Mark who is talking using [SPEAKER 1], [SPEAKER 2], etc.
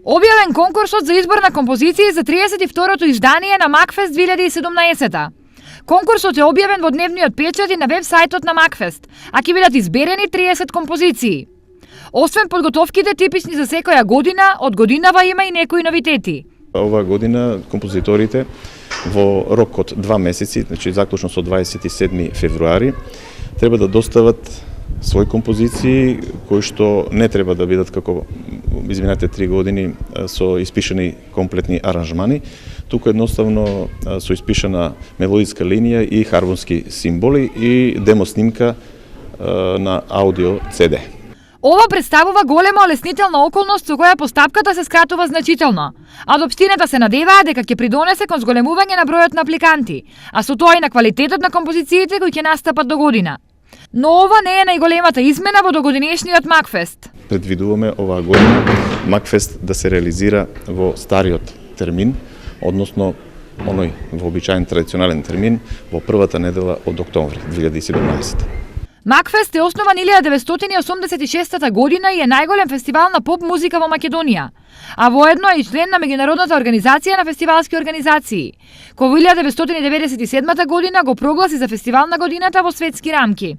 [SPEAKER 1] Објавен конкурсот за избор на композиции за 32-то издание на Макфест 2017. Конкурсот е објавен во дневниот печат и на веб-сајтот на Макфест, а ќе бидат изберени 30 композиции. Освен подготовките типични за секоја година, од годинава има и некои новитети.
[SPEAKER 2] Оваа година композиторите во рок од 2 месеци, значи заклучно со 27 февруари, треба да достават своји композиции кои што не треба да бидат како изминатите 3 години со испишани комплетни аранжмани, туку едноставно со испишана мелодиска линија и хармонски символи и демо снимка на аудио CD.
[SPEAKER 1] Ова представува голема олеснителна околност со која постапката се скратува значително, а од општината се надеваа дека ќе придонесе кон зголемување на бројот на апликанти, а со тоа и на квалитетот на композициите кои ќе настапат до година. Но ова не е најголемата измена во догодинешниот Макфест.
[SPEAKER 2] Предвидуваме оваа година Макфест да се реализира во стариот термин, односно оној вообичаен традиционален термин во првата недела од октомври 2017.
[SPEAKER 1] Макфест е основан 1986 година и е најголем фестивал на поп музика во Македонија, а воедно е и член на меѓународната организација на фестивалски организации, кој во 1997 година го прогласи за фестивал на годината во светски рамки.